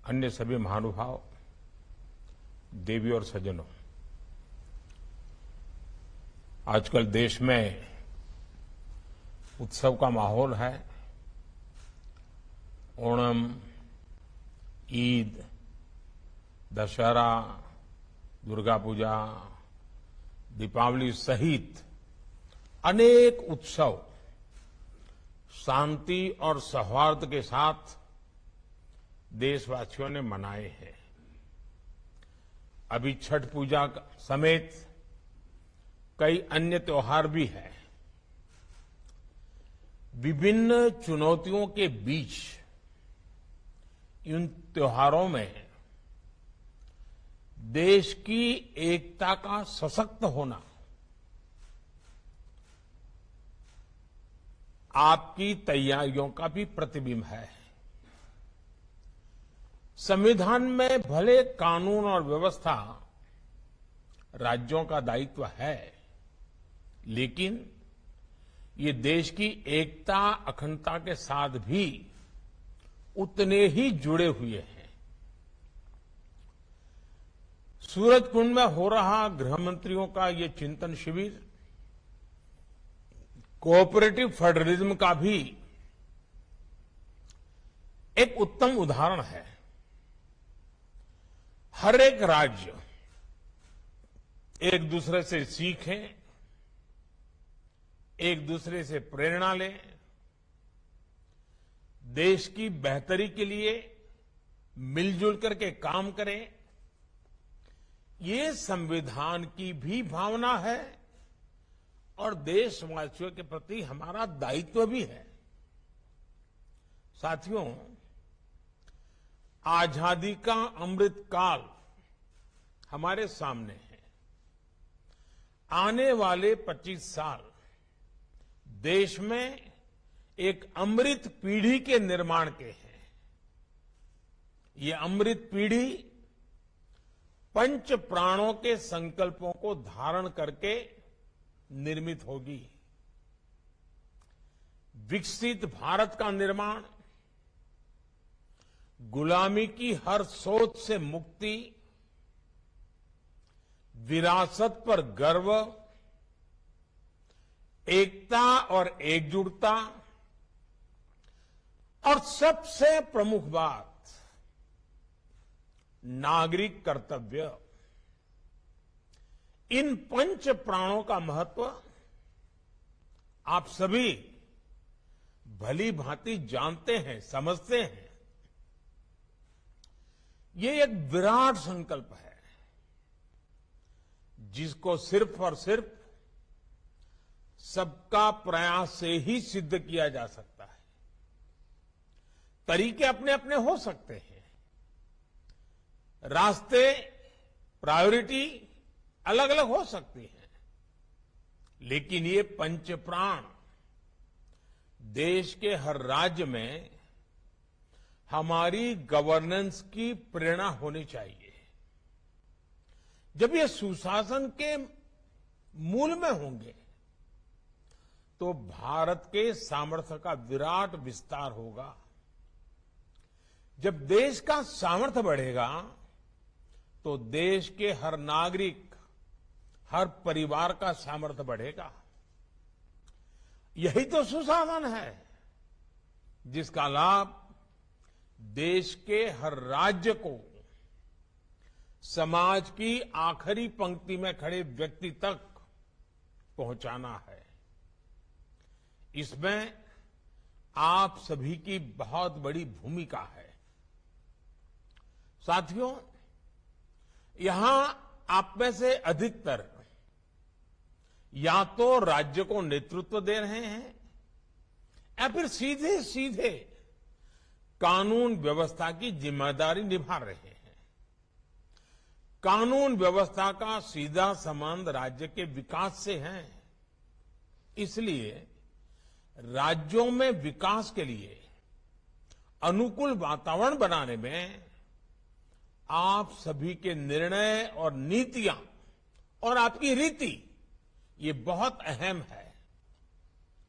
अन्य सभी महानुभाव, देवी और सज्जनों, आजकल देश में उत्सव का माहौल है। ओणम, ईद, दशहरा, दुर्गा पूजा, दीपावली सहित अनेक उत्सव शांति और सौहार्द के साथ देशवासियों ने मनाए हैं। अभी छठ पूजा समेत कई अन्य त्योहार भी हैं। विभिन्न चुनौतियों के बीच इन त्योहारों में देश की एकता का सशक्त होना आपकी तैयारियों का भी प्रतिबिंब है। संविधान में भले कानून और व्यवस्था राज्यों का दायित्व है, लेकिन ये देश की एकता अखंडता के साथ भी उतने ही जुड़े हुए हैं। सूरजकुंड में हो रहा गृह मंत्रियों का ये चिंतन शिविर कोऑपरेटिव फेडरलिज्म का भी एक उत्तम उदाहरण है। हर एक राज्य एक दूसरे से सीखें, एक दूसरे से प्रेरणा लें, देश की बेहतरी के लिए मिलजुल करके काम करें। ये संविधान की भी भावना है और देशवासियों के प्रति हमारा दायित्व भी है। साथियों, आजादी का अमृत काल हमारे सामने है। आने वाले 25 साल देश में एक अमृत पीढ़ी के निर्माण के हैं। ये अमृत पीढ़ी पंच प्राणों के संकल्पों को धारण करके निर्मित होगी। विकसित भारत का निर्माण, गुलामी की हर सोच से मुक्ति, विरासत पर गर्व, एकता और एकजुटता और सबसे प्रमुख बात नागरिक कर्तव्य, इन पंच प्राणों का महत्व आप सभी भली भांति जानते हैं, समझते हैं। ये एक विराट संकल्प है जिसको सिर्फ और सिर्फ सबका प्रयास से ही सिद्ध किया जा सकता है। तरीके अपने अपने हो सकते हैं, रास्ते, प्रायोरिटी अलग अलग हो सकती हैं, लेकिन ये पंच प्राण देश के हर राज्य में हमारी गवर्नेंस की प्रेरणा होनी चाहिए। जब ये सुशासन के मूल में होंगे तो भारत के सामर्थ्य का विराट विस्तार होगा। जब देश का सामर्थ्य बढ़ेगा तो देश के हर नागरिक, हर परिवार का सामर्थ्य बढ़ेगा। यही तो सुशासन है जिसका लाभ देश के हर राज्य को समाज की आखिरी पंक्ति में खड़े व्यक्ति तक पहुंचाना है। इसमें आप सभी की बहुत बड़ी भूमिका है। साथियों, यहां आप में से अधिकतर या तो राज्य को नेतृत्व दे रहे हैं या फिर सीधे सीधे कानून व्यवस्था की जिम्मेदारी निभा रहे हैं। कानून व्यवस्था का सीधा संबंध राज्य के विकास से है। इसलिए राज्यों में विकास के लिए अनुकूल वातावरण बनाने में आप सभी के निर्णय और नीतियां और आपकी रीति ये बहुत अहम है।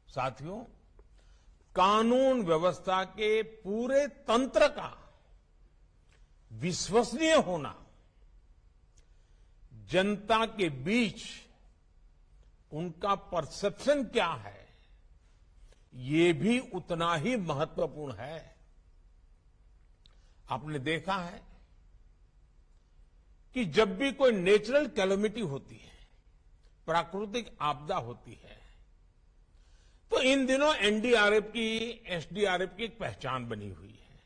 साथियों, कानून व्यवस्था के पूरे तंत्र का विश्वसनीय होना, जनता के बीच उनका परसेप्शन क्या है, ये भी उतना ही महत्वपूर्ण है। आपने देखा है कि जब भी कोई नेचुरल कैलेमिटी होती है, प्राकृतिक आपदा होती है, तो इन दिनों एनडीआरएफ की, एसडीआरएफ की एक पहचान बनी हुई है।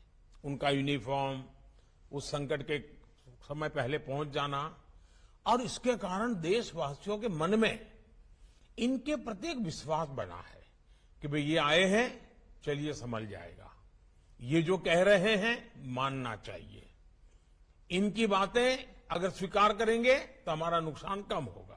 उनका यूनिफॉर्म, उस संकट के समय पहले पहुंच जाना, और इसके कारण देशवासियों के मन में इनके प्रति एक विश्वास बना है कि भाई ये आए हैं, चलिए संभल जाएगा, ये जो कह रहे हैं मानना चाहिए, इनकी बातें अगर स्वीकार करेंगे तो हमारा नुकसान कम होगा।